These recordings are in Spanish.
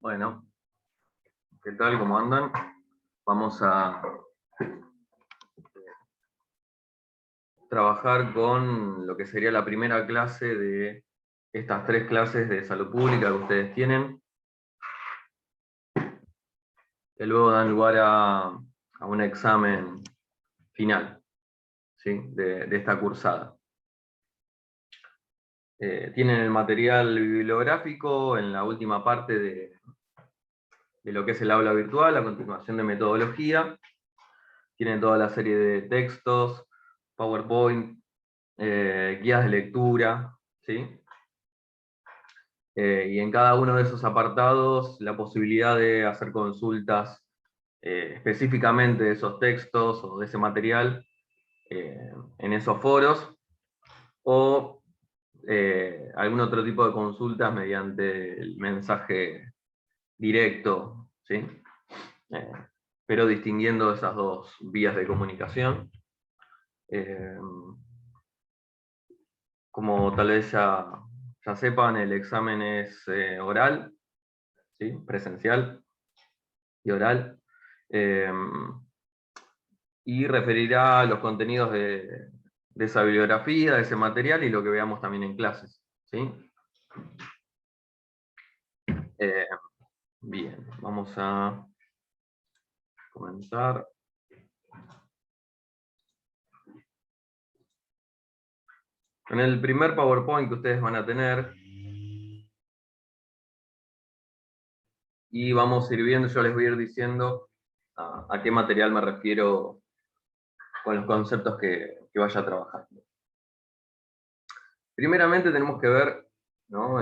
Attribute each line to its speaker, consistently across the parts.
Speaker 1: Bueno, ¿qué tal? ¿Cómo andan? Vamos a trabajar con lo que sería la primera clase de estas 3 clases de salud pública que ustedes tienen, que luego dan lugar a un examen final, ¿sí? de esta cursada. Tienen el material bibliográfico en la última parte de lo que es el aula virtual, a continuación de metodología. Tienen toda la serie de textos, PowerPoint, guías de lectura, ¿sí? Y en cada uno de esos apartados la posibilidad de hacer consultas específicamente de esos textos o de ese material en esos foros, o algún otro tipo de consultas mediante el mensaje directo, ¿sí? Pero distinguiendo esas dos vías de comunicación. Como tal vez ya sepan, el examen es oral, ¿sí? Presencial y oral, y referirá a los contenidos de esa bibliografía, de ese material y lo que veamos también en clases, ¿sí? Bien, vamos a comenzar. En el primer PowerPoint que ustedes van a tener, y vamos a ir viendo, yo les voy a ir diciendo a qué material me refiero con los conceptos que vaya trabajando. Primeramente tenemos que ver, ¿no?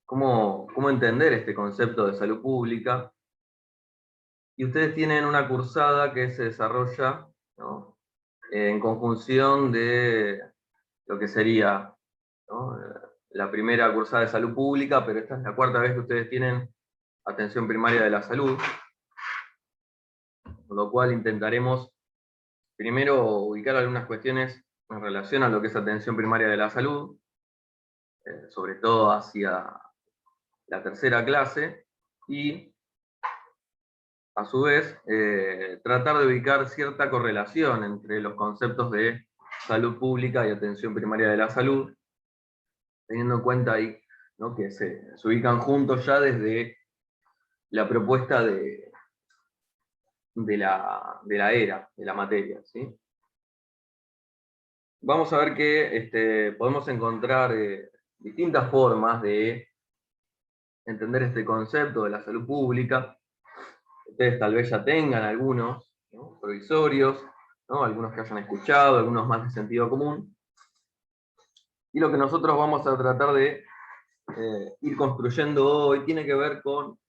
Speaker 1: Cómo entender este concepto de salud pública. Y ustedes tienen una cursada que se desarrolla, ¿no? En conjunción de lo que sería, ¿no? La primera cursada de salud pública, pero esta es la 4ª vez que ustedes tienen atención primaria de la salud, con lo cual intentaremos primero ubicar algunas cuestiones en relación a lo que es atención primaria de la salud, sobre todo hacia la 3ª clase, y a su vez tratar de ubicar cierta correlación entre los conceptos de salud pública y atención primaria de la salud, teniendo en cuenta ahí, ¿no? Que se ubican juntos ya desde la propuesta de la materia, ¿sí? Vamos a ver que podemos encontrar distintas formas de entender este concepto de la salud pública. Ustedes tal vez ya tengan algunos, ¿no? Provisorios, ¿no? Algunos que hayan escuchado, algunos más de sentido común. Y lo que nosotros vamos a tratar de ir construyendo hoy tiene que ver con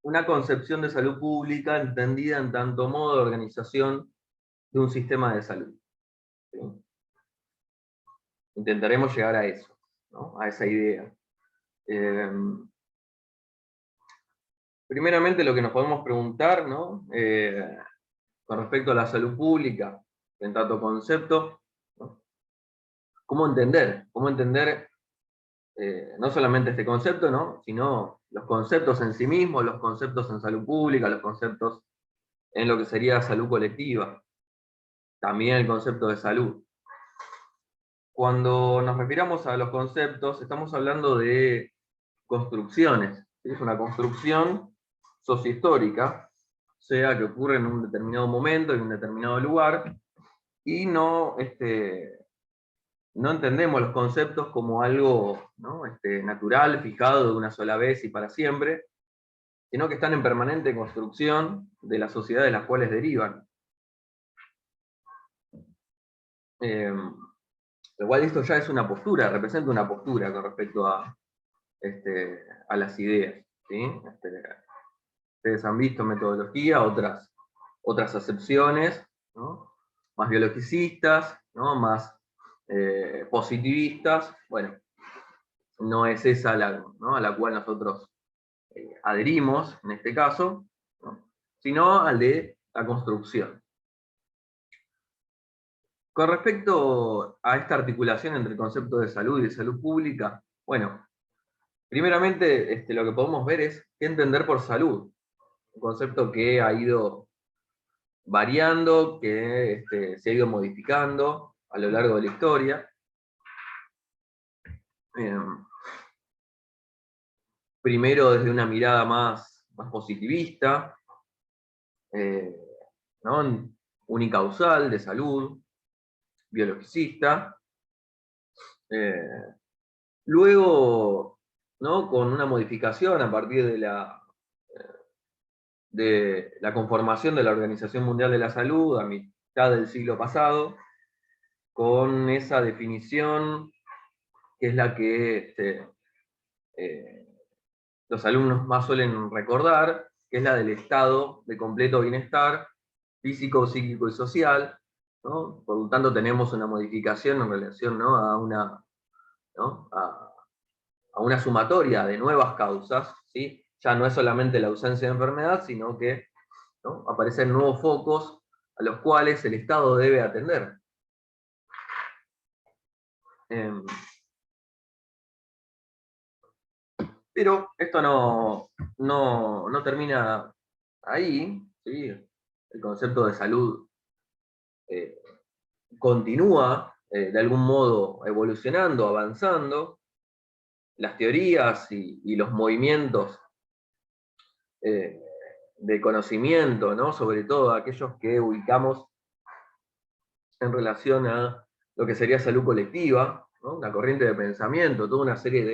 Speaker 1: una concepción de salud pública entendida en tanto modo de organización de un sistema de salud, ¿sí? Intentaremos llegar a eso, ¿no? A esa idea. Primeramente lo que nos podemos preguntar, ¿no? Con respecto a la salud pública, en tanto concepto, ¿no? ¿Cómo entender? ¿Cómo entender no solamente este concepto, ¿no? Sino los conceptos en sí mismos, los conceptos en salud pública, los conceptos en lo que sería salud colectiva, también el concepto de salud? Cuando nos refiramos a los conceptos, estamos hablando de construcciones, ¿sí? Es una construcción sociohistórica, sea que ocurre en un determinado momento, en un determinado lugar, y no entendemos los conceptos como algo, ¿no? Natural, fijado de una sola vez y para siempre, sino que están en permanente construcción de las sociedades de las cuales derivan. Igual esto ya es una postura, representa una postura con respecto a las ideas, ¿sí? Ustedes han visto metodología, otras acepciones, ¿no? Más biologicistas, ¿no? Más positivistas. Bueno, no es esa ¿no? a la cual nosotros adherimos, en este caso, ¿no? Sino al de la construcción. Con respecto a esta articulación entre el concepto de salud y de salud pública, bueno, Primeramente, lo que podemos ver es qué entender por salud, un concepto que ha ido variando, que se ha ido modificando a lo largo de la historia. Primero desde una mirada más positivista, ¿no? Unicausal, de salud, biologicista. Luego, ¿no? Con una modificación a partir de la conformación de la Organización Mundial de la Salud a mitad del siglo pasado, con esa definición que es la que los alumnos más suelen recordar, que es la del estado de completo bienestar físico, psíquico y social, ¿no? Por lo tanto tenemos una modificación en relación, ¿no? ¿no? A una sumatoria de nuevas causas, ¿sí? Ya no es solamente la ausencia de enfermedad, sino que, ¿no? Aparecen nuevos focos a los cuales el Estado debe atender. Pero esto no termina ahí, ¿sí? El concepto de salud continúa de algún modo evolucionando, avanzando. Las teorías y los movimientos de conocimiento, ¿no? Sobre todo aquellos que ubicamos en relación a lo que sería salud colectiva, ¿no? Una corriente de pensamiento, toda una serie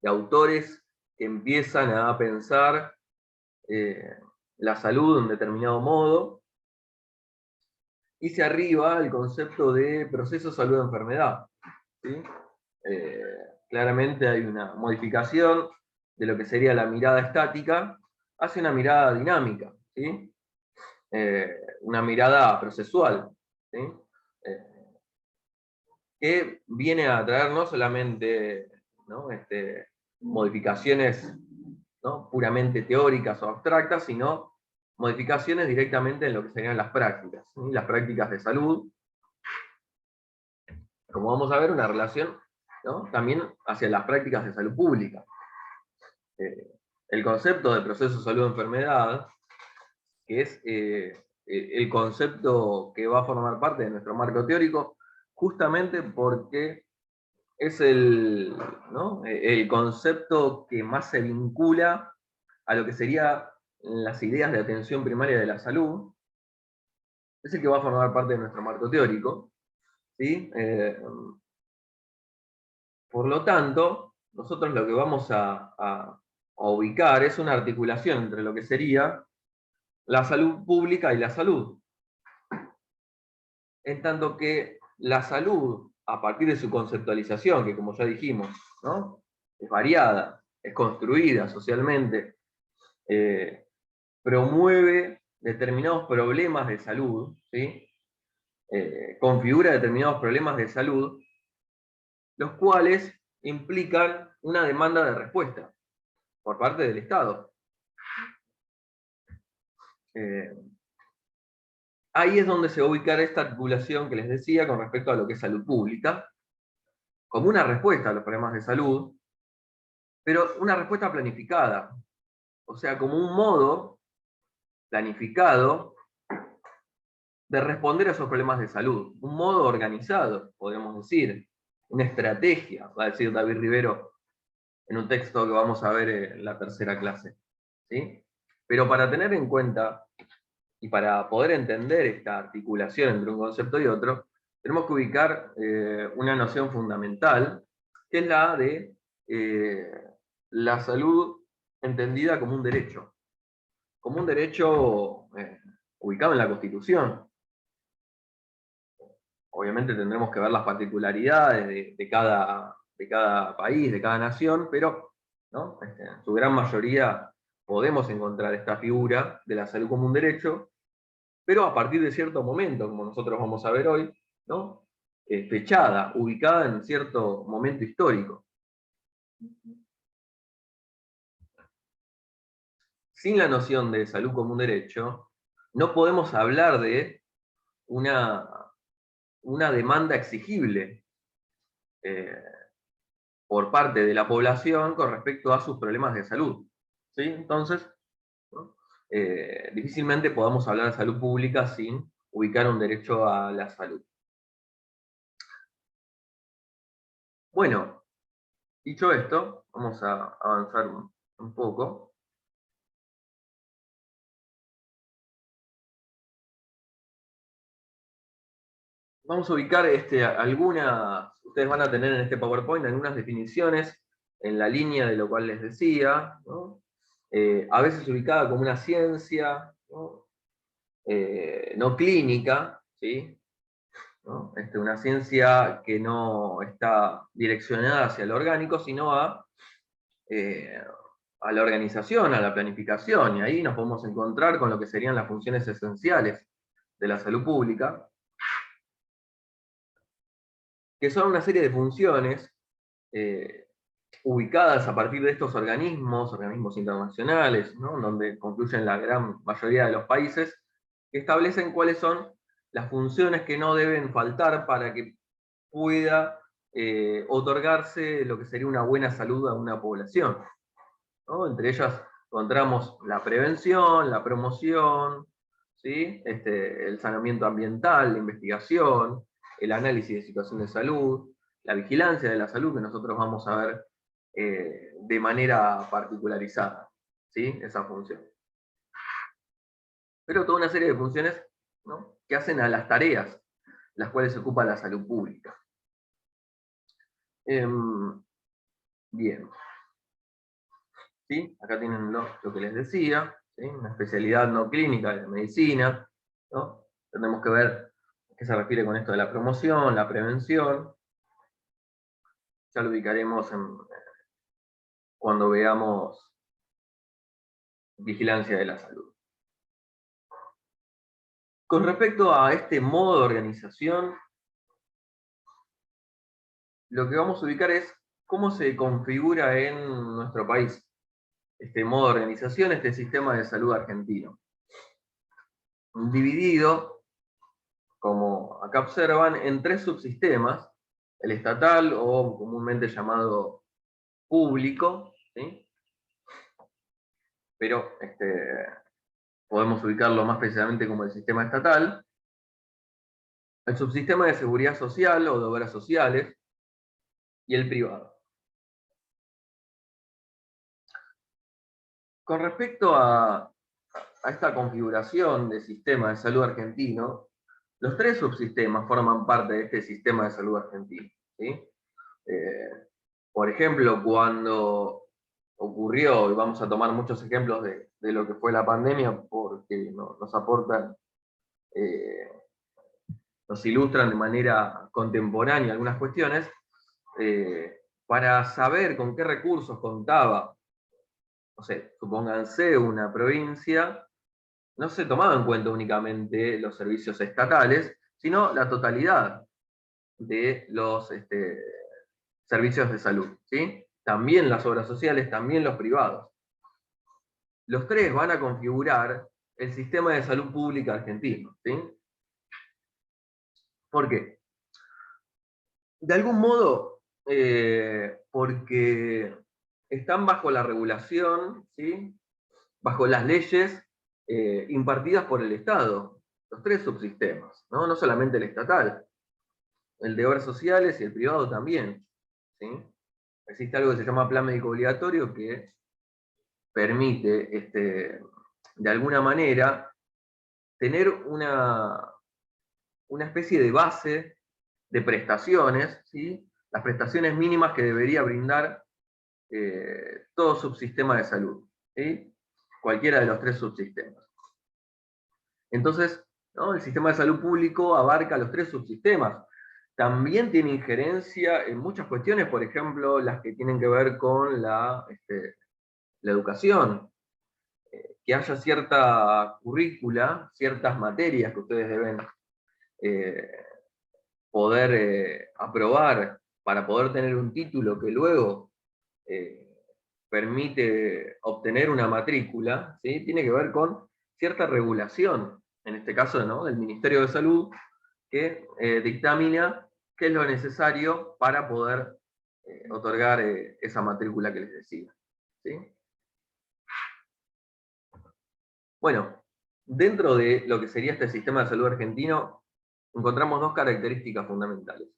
Speaker 1: de autores que empiezan a pensar la salud de un determinado modo, y se arriba al concepto de proceso salud-enfermedad. ¿Sí? Claramente hay una modificación de lo que sería la mirada estática hacia una mirada dinámica, ¿sí? Una mirada procesual, ¿sí? Que viene a traer no solamente, ¿no? Modificaciones, ¿no? Puramente teóricas o abstractas, sino modificaciones directamente en lo que serían las prácticas, ¿sí? Las prácticas de salud, como vamos a ver, una relación, ¿no? También hacia las prácticas de salud pública. El concepto de proceso salud-enfermedad, que es el concepto que va a formar parte de nuestro marco teórico, justamente porque es ¿no? El concepto que más se vincula a lo que serían las ideas de atención primaria de la salud, es el que va a formar parte de nuestro marco teórico, ¿sí? Por lo tanto, nosotros lo que vamos a ubicar es una articulación entre lo que sería la salud pública y la salud. En tanto que la salud, a partir de su conceptualización, que como ya dijimos, ¿no? Es variada, es construida socialmente, promueve determinados problemas de salud, ¿sí? Configura determinados problemas de salud, los cuales implican una demanda de respuesta por parte del Estado. Ahí es donde se va a ubicar esta articulación que les decía con respecto a lo que es salud pública, como una respuesta a los problemas de salud, pero una respuesta planificada, o sea, como un modo planificado de responder a esos problemas de salud, un modo organizado, podemos decir, una estrategia, va a decir David Rivero en un texto que vamos a ver en la tercera clase. ¿Sí? Pero para tener en cuenta y para poder entender esta articulación entre un concepto y otro, tenemos que ubicar una noción fundamental, que es la de la salud entendida como un derecho ubicado en la Constitución. Obviamente tendremos que ver las particularidades de cada país, de cada nación, pero ¿no? En su gran mayoría podemos encontrar esta figura de la salud como un derecho, pero a partir de cierto momento, como nosotros vamos a ver hoy, ¿no? Fechada, ubicada en cierto momento histórico. Sin la noción de salud como un derecho, no podemos hablar de una demanda exigible, por parte de la población con respecto a sus problemas de salud. ¿Sí? Entonces, ¿no? Difícilmente podamos hablar de salud pública sin ubicar un derecho a la salud. Bueno, dicho esto, vamos a avanzar un poco. Vamos a ubicar algunas, ustedes van a tener en este PowerPoint algunas definiciones en la línea de lo cual les decía, ¿no? A veces ubicada como una ciencia, ¿no? No clínica, ¿sí? ¿No? Una ciencia que no está direccionada hacia lo orgánico, sino a la organización, a la planificación, y ahí nos podemos encontrar con lo que serían las funciones esenciales de la salud pública, que son una serie de funciones eh, ubicadas a partir de estos organismos internacionales, ¿no? Donde concluyen la gran mayoría de los países, que establecen cuáles son las funciones que no deben faltar para que pueda otorgarse lo que sería una buena salud a una población, ¿no? Entre ellas encontramos la prevención, la promoción, ¿sí? El saneamiento ambiental, la investigación, el análisis de situación de salud, la vigilancia de la salud, que nosotros vamos a ver de manera particularizada, ¿sí? Esa función. Pero toda una serie de funciones, ¿no? Que hacen a las tareas las cuales se ocupa la salud pública. Bien. ¿Sí? Acá tienen lo que les decía, ¿sí? Una especialidad no clínica de medicina, ¿no? Tenemos que ver qué se refiere con esto de la promoción, la prevención. Ya lo ubicaremos cuando veamos vigilancia de la salud. Con respecto a este modo de organización, lo que vamos a ubicar es cómo se configura en nuestro país este modo de organización, este sistema de salud argentino. Dividido, como acá observan, en tres subsistemas: el estatal, o comúnmente llamado público, ¿sí? Pero podemos ubicarlo más precisamente como el sistema estatal, el subsistema de seguridad social o de obras sociales, y el privado. Con respecto a esta configuración de sistema de salud argentino, los tres subsistemas forman parte de este sistema de salud argentino, ¿sí? Por ejemplo, cuando ocurrió, y vamos a tomar muchos ejemplos de lo que fue la pandemia, porque nos aportan, nos ilustran de manera contemporánea algunas cuestiones, para saber con qué recursos contaba, no sé, supónganse una provincia, no se tomaba en cuenta únicamente los servicios estatales, sino la totalidad de los servicios de salud, ¿sí? También las obras sociales, también los privados. Los tres van a configurar el sistema de salud pública argentino, ¿sí? ¿Por qué? De algún modo, porque están bajo la regulación, ¿sí? Bajo las leyes impartidas por el Estado, los tres subsistemas, ¿no? No solamente el estatal, el de obras sociales y el privado también, ¿sí? Existe algo que se llama plan médico obligatorio que permite, de alguna manera, tener una especie de base de prestaciones, ¿sí? Las prestaciones mínimas que debería brindar todo subsistema de salud, ¿sí? Cualquiera de los tres subsistemas. Entonces, ¿no? El sistema de salud público abarca los tres subsistemas. También tiene injerencia en muchas cuestiones, por ejemplo, las que tienen que ver con la educación, que haya cierta currícula, ciertas materias que ustedes deben poder aprobar para poder tener un título que luego permite obtener una matrícula, ¿sí? Tiene que ver con cierta regulación, en este caso, ¿no? Del Ministerio de Salud, que dictamina qué es lo necesario para poder otorgar esa matrícula que les decía. ¿Sí? Bueno, dentro de lo que sería este sistema de salud argentino, encontramos dos características fundamentales.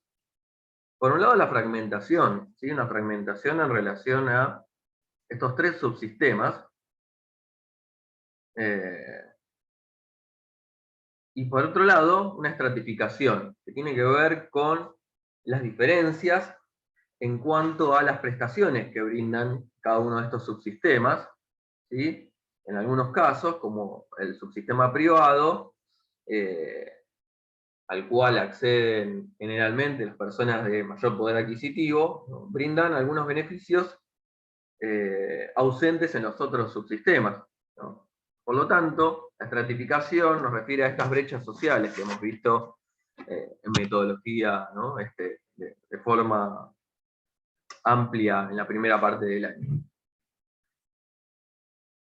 Speaker 1: Por un lado, la fragmentación, ¿sí? Una fragmentación en relación a estos tres subsistemas. Y por otro lado, una estratificación, que tiene que ver con las diferencias en cuanto a las prestaciones que brindan cada uno de estos subsistemas, ¿sí? En algunos casos, como el subsistema privado, al cual acceden generalmente las personas de mayor poder adquisitivo, ¿no? Brindan algunos beneficios ausentes en los otros subsistemas, ¿no? Por lo tanto, la estratificación nos refiere a estas brechas sociales que hemos visto en metodología, ¿no? De forma amplia en la primera parte del año.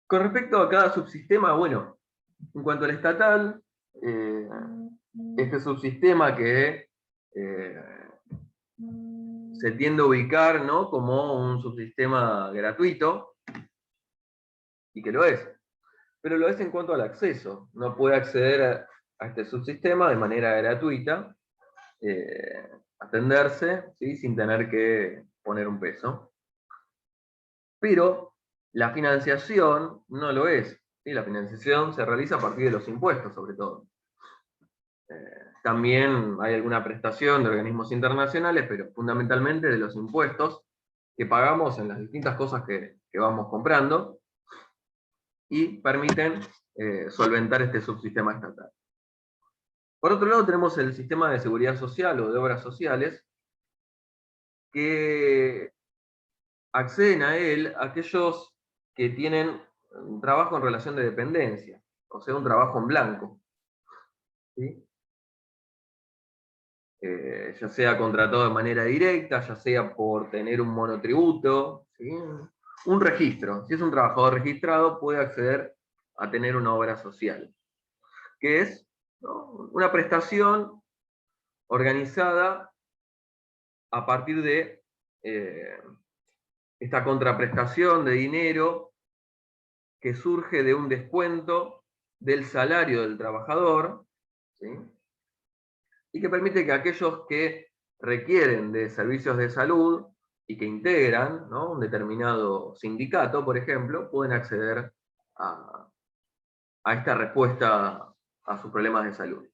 Speaker 1: Con respecto a cada subsistema, bueno, en cuanto al estatal, este subsistema que se tiende a ubicar, ¿no? Como un subsistema gratuito, y que lo es, pero lo es en cuanto al acceso. No puede acceder a este subsistema de manera gratuita, atenderse, ¿sí? Sin tener que poner un peso. Pero la financiación no lo es, ¿sí? La financiación se realiza a partir de los impuestos, sobre todo. También hay alguna prestación de organismos internacionales, pero fundamentalmente de los impuestos que pagamos en las distintas cosas que vamos comprando, y permiten solventar este subsistema estatal. Por otro lado, tenemos el sistema de seguridad social o de obras sociales, que acceden a él aquellos que tienen un trabajo en relación de dependencia, o sea, un trabajo en blanco, ¿sí? Ya sea contratado de manera directa, ya sea por tener un monotributo, ¿sí? Un registro. Si es un trabajador registrado, puede acceder a tener una obra social, que es, ¿no?, una prestación organizada a partir de esta contraprestación de dinero que surge de un descuento del salario del trabajador, ¿sí? Y que permite que aquellos que requieren de servicios de salud y que integran, ¿no?, un determinado sindicato, por ejemplo, pueden acceder a esta respuesta a sus problemas de salud.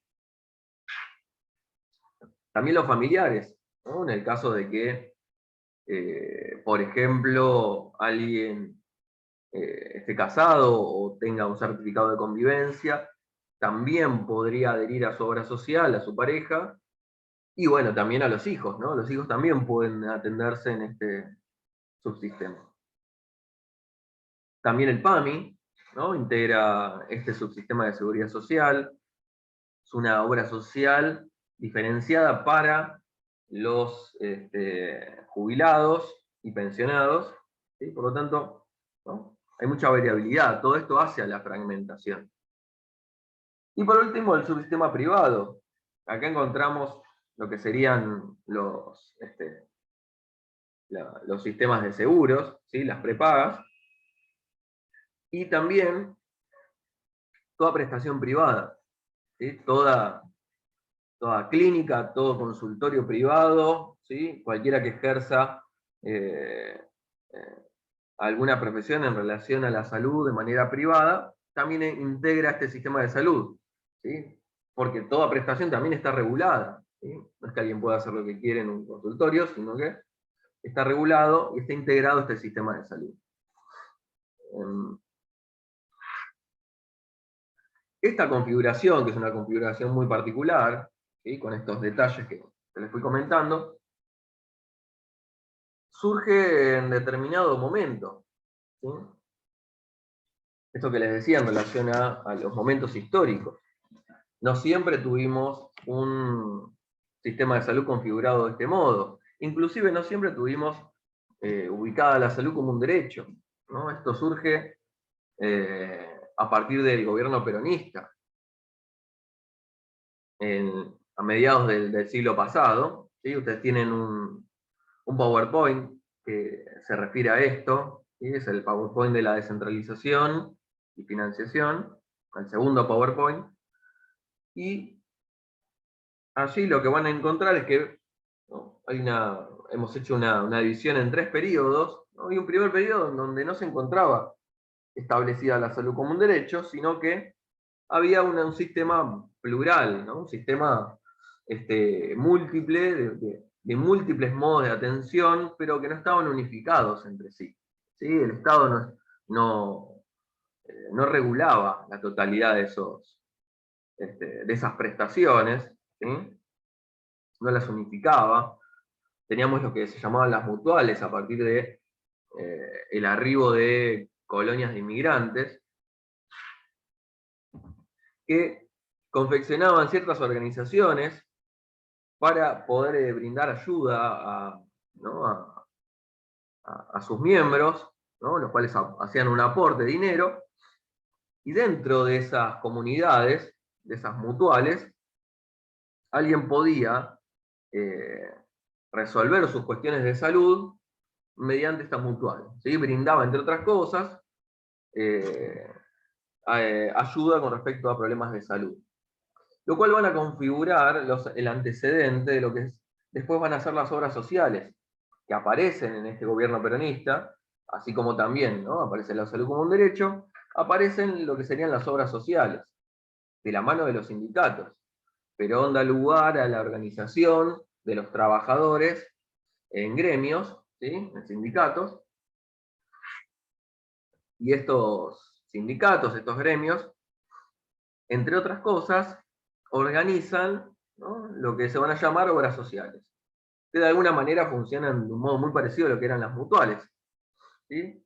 Speaker 1: También los familiares, ¿no? En el caso de que, por ejemplo, alguien esté casado o tenga un certificado de convivencia, también podría adherir a su obra social, a su pareja, y bueno, también a los hijos, ¿no? Los hijos también pueden atenderse en este subsistema. También el PAMI, ¿no?, integra este subsistema de seguridad social. Es una obra social diferenciada para los jubilados y pensionados, ¿sí? Por lo tanto, ¿no?, hay mucha variabilidad. Todo esto hace a la fragmentación. Y por último, el subsistema privado. Acá encontramos lo que serían los sistemas de seguros, ¿sí?, las prepagas, y también toda prestación privada, ¿sí? Toda clínica, todo consultorio privado, ¿sí? Cualquiera que ejerza eh, eh, alguna profesión en relación a la salud de manera privada, también integra este sistema de salud, ¿sí? Porque toda prestación también está regulada, ¿sí? No es que alguien pueda hacer lo que quiere en un consultorio, sino que está regulado y está integrado a este sistema de salud. Esta configuración, que es una configuración muy particular, ¿sí?, con estos detalles que les fui comentando, surge en determinado momento, ¿sí? Esto que les decía en relación a los momentos históricos. No siempre tuvimos un sistema de salud configurado de este modo. Inclusive no siempre tuvimos ubicada la salud como un derecho, ¿no? Esto surge a partir del gobierno peronista, a mediados del siglo pasado, ¿sí? Ustedes tienen un un PowerPoint que se refiere a esto, ¿sí? Es el PowerPoint de la descentralización y financiación, el segundo PowerPoint, y allí lo que van a encontrar es que, ¿no?, hemos hecho una división en 3 periodos, ¿no? Y un primer periodo en donde no se encontraba establecida la salud como un derecho, sino que había un sistema plural, ¿no? Un sistema múltiple, de múltiples modos de atención, pero que no estaban unificados entre sí. ¿Sí? El Estado no regulaba la totalidad de esas prestaciones, ¿sí? No las unificaba. Teníamos lo que se llamaban las mutuales a partir de el arribo de colonias de inmigrantes, que confeccionaban ciertas organizaciones para poder brindar ayuda ¿no?, a sus miembros, ¿no?, los cuales hacían un aporte de dinero, y dentro de esas comunidades, de esas mutuales, alguien podía eh, resolver sus cuestiones de salud mediante esta mutual, ¿sí? Brindaba, entre otras cosas, eh, ayuda con respecto a problemas de salud. Lo cual van a configurar el antecedente de lo que después van a ser las obras sociales, que aparecen en este gobierno peronista, así como también, ¿no?, aparece la salud como un derecho, aparecen lo que serían las obras sociales, de la mano de los sindicatos. Perón da lugar a la organización de los trabajadores en gremios, ¿sí?, en sindicatos, y estos sindicatos, estos gremios, entre otras cosas, organizan, ¿no?, lo que se van a llamar obras sociales, que de alguna manera funcionan de un modo muy parecido a lo que eran las mutuales, ¿sí?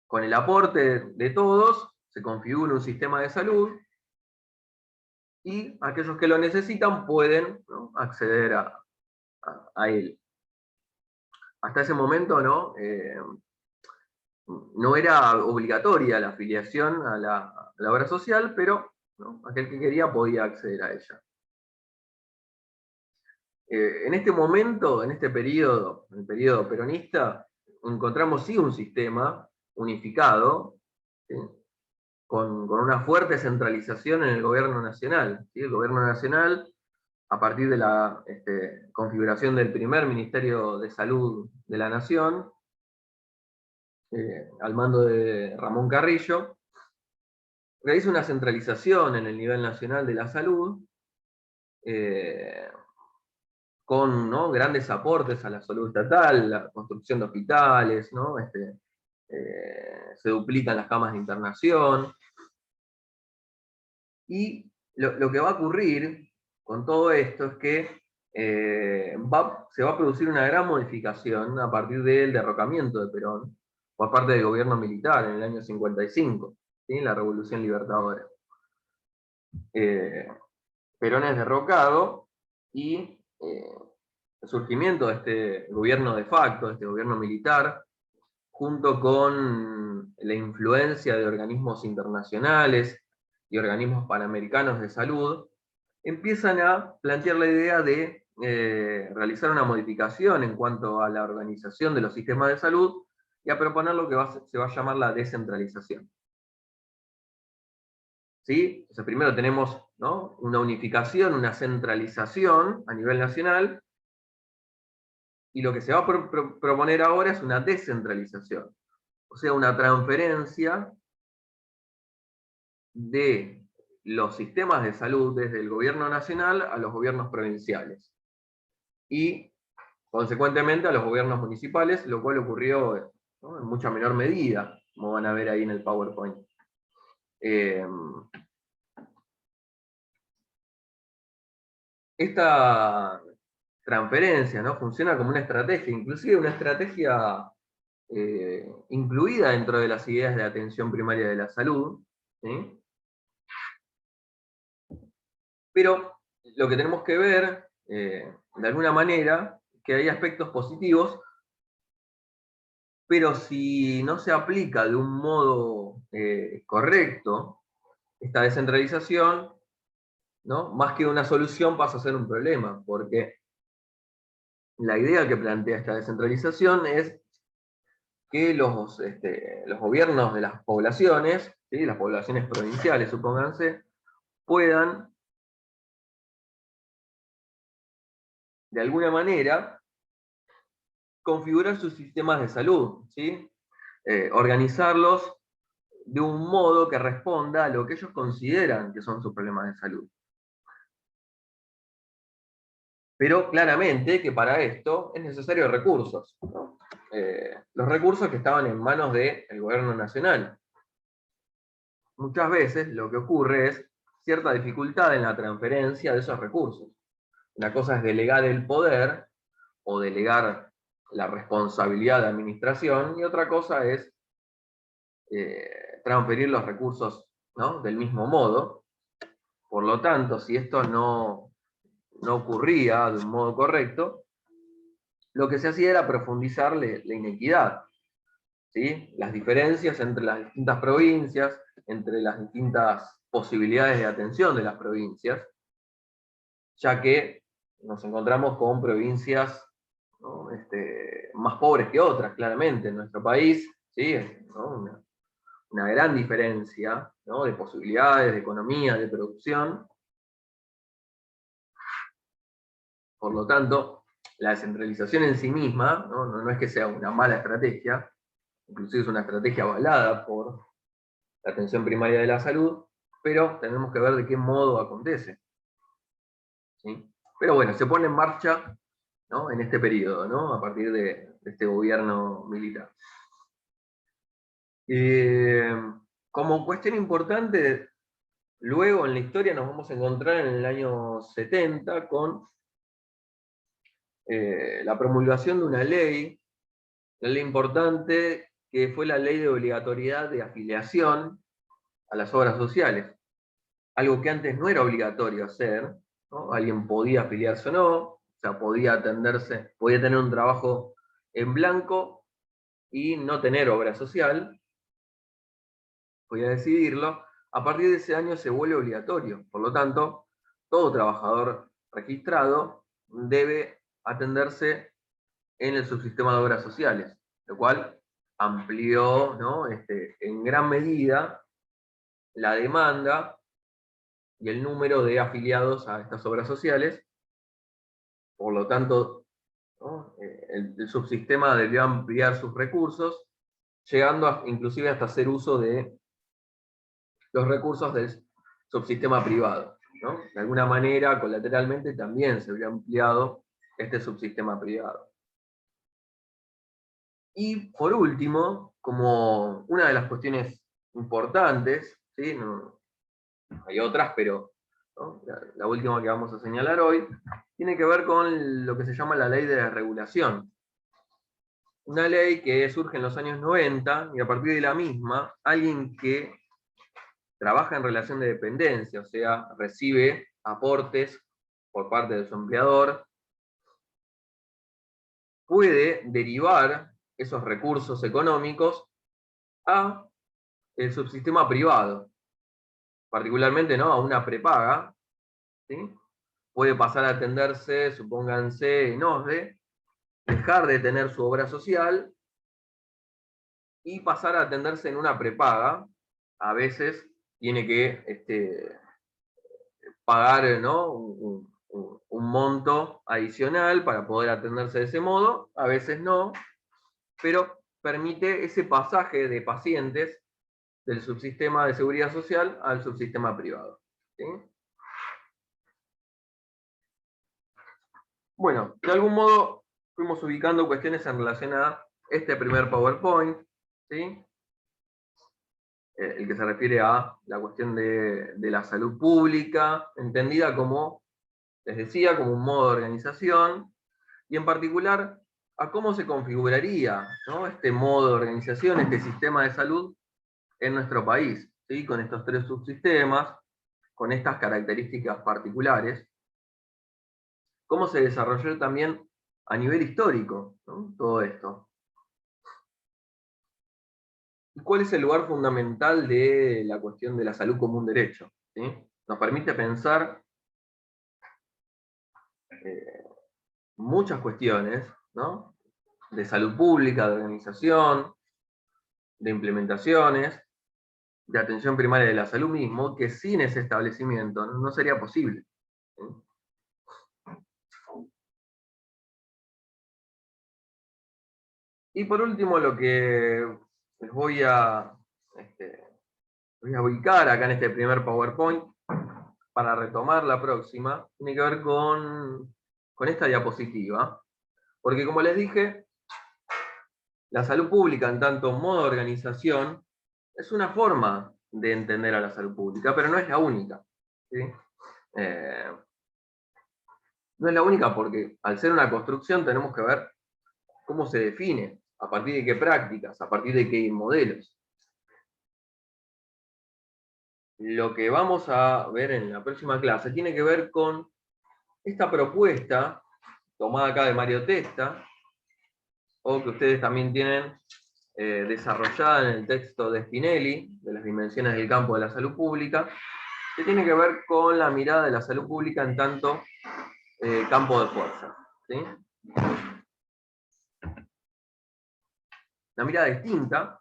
Speaker 1: Con el aporte de todos se configura un sistema de salud y aquellos que lo necesitan pueden, ¿no?, acceder a él. Hasta ese momento no era obligatoria la afiliación a la obra social, pero, ¿no?, aquel que quería podía acceder a ella. En este momento, en este periodo, en el periodo peronista, encontramos sí un sistema unificado, ¿sí?, con una fuerte centralización en el gobierno nacional, ¿sí? El gobierno nacional, a partir de la configuración del primer Ministerio de Salud de la Nación, al mando de Ramón Carrillo, realiza una centralización en el nivel nacional de la salud, eh, con, ¿no?, grandes aportes a la salud estatal, la construcción de hospitales, ¿no? Se duplican las camas de internación, y lo que va a ocurrir con todo esto es que se va a producir una gran modificación a partir del derrocamiento de Perón por parte del gobierno militar en el año 55, ¿sí?, la Revolución Libertadora. Perón es derrocado y el surgimiento de este gobierno de facto, de este gobierno militar, junto con la influencia de organismos internacionales y organismos panamericanos de salud, empiezan a plantear la idea de realizar una modificación en cuanto a la organización de los sistemas de salud y a proponer lo que se va a llamar la descentralización. ¿Sí? Entonces, primero tenemos, ¿no?, una unificación, una centralización a nivel nacional, y lo que se va a proponer ahora es una descentralización, o sea, una transferencia de los sistemas de salud desde el gobierno nacional a los gobiernos provinciales y, consecuentemente, a los gobiernos municipales, lo cual ocurrió, ¿no?, en mucha menor medida, como van a ver ahí en el PowerPoint. Esta transferencia, ¿no?, funciona como una estrategia, inclusive una estrategia incluida dentro de las ideas de atención primaria de la salud, ¿sí? Pero lo que tenemos que ver, de alguna manera, que hay aspectos positivos, pero si no se aplica de un modo correcto esta descentralización, ¿no?, más que una solución pasa a ser un problema, porque La idea que plantea esta descentralización es que los gobiernos de las poblaciones, ¿sí? Las poblaciones provinciales, supónganse, puedan, de alguna manera, configurar sus sistemas de salud, ¿sí? Organizarlos de un modo que responda a lo que ellos consideran que son sus problemas de salud. Pero claramente que para esto es necesario recursos, ¿no? Los recursos que estaban en manos del gobierno nacional. Muchas veces lo que ocurre es cierta dificultad en la transferencia de esos recursos. Una cosa es delegar el poder o delegar la responsabilidad de administración, y otra cosa es transferir los recursos, ¿no? Del mismo modo. Por lo tanto, si esto no ocurría de un modo correcto, lo que se hacía era profundizar la inequidad, ¿sí? Las diferencias entre las distintas provincias, entre las distintas posibilidades de atención de las provincias, ya que nos encontramos con provincias, ¿no? Más pobres que otras, claramente, en nuestro país, ¿sí? ¿No? Una gran diferencia, ¿no? De posibilidades, de economía, de producción. Por lo tanto, la descentralización en sí misma, no es que sea una mala estrategia, inclusive es una estrategia avalada por la atención primaria de la salud, pero tenemos que ver de qué modo acontece, ¿sí? Pero bueno, se pone en marcha, ¿no? En este periodo, ¿no? A partir de este gobierno militar. Como cuestión importante, luego en la historia nos vamos a encontrar en el año 70 con la promulgación de una ley importante, que fue la ley de obligatoriedad de afiliación a las obras sociales. Algo que antes no era obligatorio hacer, ¿no? Alguien podía afiliarse o no, o sea, podía tener un trabajo en blanco y no tener obra social, podía decidirlo. A partir de ese año se vuelve obligatorio, por lo tanto, todo trabajador registrado debe atenderse en el subsistema de obras sociales, lo cual amplió, ¿no? En gran medida la demanda y el número de afiliados a estas obras sociales. Por lo tanto, ¿no? El subsistema debió ampliar sus recursos, llegando inclusive hasta hacer uso de los recursos del subsistema privado, ¿no? De alguna manera, colateralmente, también se había ampliado este subsistema privado. Y por último, como una de las cuestiones importantes, ¿sí? Hay otras, pero, ¿no? La última que vamos a señalar hoy, tiene que ver con lo que se llama la ley de regulación. Una ley que surge en los años 90, y a partir de la misma, alguien que trabaja en relación de dependencia, o sea, recibe aportes por parte de su empleador, puede derivar esos recursos económicos a el subsistema privado, particularmente, ¿no? A una prepaga, ¿sí? Puede pasar a atenderse, supónganse, en OSDE, dejar de tener su obra social y pasar a atenderse en una prepaga. A veces tiene que pagar, ¿no? Un monto adicional para poder atenderse de ese modo, a veces no, pero permite ese pasaje de pacientes del subsistema de seguridad social al subsistema privado, ¿sí? Bueno, de algún modo fuimos ubicando cuestiones en relación a este primer PowerPoint, ¿sí? El que se refiere a la cuestión de la salud pública, entendida como, les decía, como un modo de organización, y en particular a cómo se configuraría, ¿no? Este modo de organización, este sistema de salud en nuestro país, ¿sí? Con estos tres subsistemas, con estas características particulares, cómo se desarrolló también a nivel histórico, ¿no? Todo esto. ¿Y cuál es el lugar fundamental de la cuestión de la salud como un derecho? ¿Sí? Nos permite pensar muchas cuestiones, ¿no? De salud pública, de organización, de implementaciones, de atención primaria de la salud mismo, que sin ese establecimiento no sería posible. ¿Sí? Y por último, lo que les voy a ubicar acá en este primer PowerPoint, para retomar la próxima, tiene que ver con esta diapositiva. Porque como les dije, la salud pública en tanto modo de organización es una forma de entender a la salud pública, pero no es la única. ¿Sí? No es la única porque al ser una construcción tenemos que ver cómo se define, a partir de qué prácticas, a partir de qué modelos. Lo que vamos a ver en la próxima clase tiene que ver con esta propuesta, tomada acá de Mario Testa, o que ustedes también tienen desarrollada en el texto de Spinelli, de las dimensiones del campo de la salud pública, que tiene que ver con la mirada de la salud pública en tanto campo de fuerza. ¿Sí? Una mirada distinta,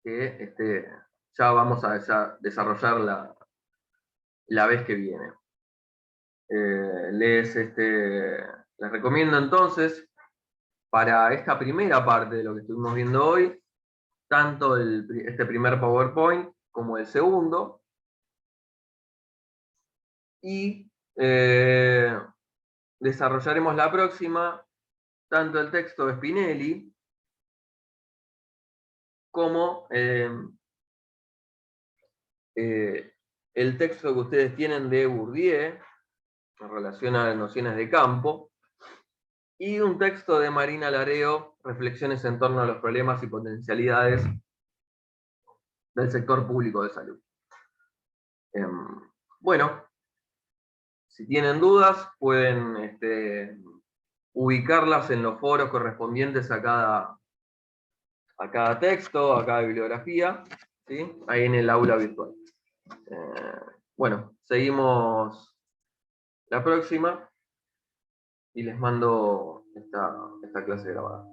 Speaker 1: que ya vamos a desarrollar la vez que viene. Les recomiendo entonces, para esta primera parte de lo que estuvimos viendo hoy, tanto este primer PowerPoint como el segundo, y desarrollaremos la próxima, tanto el texto de Spinelli, como el texto que ustedes tienen de Bourdieu, en relación a las nociones de campo, y un texto de Marina Lareo, Reflexiones en torno a los problemas y potencialidades del sector público de salud. Bueno, si tienen dudas, pueden ubicarlas en los foros correspondientes a cada texto, a cada bibliografía, ¿sí? Ahí en el aula virtual. Bueno, seguimos la próxima y les mando esta clase grabada.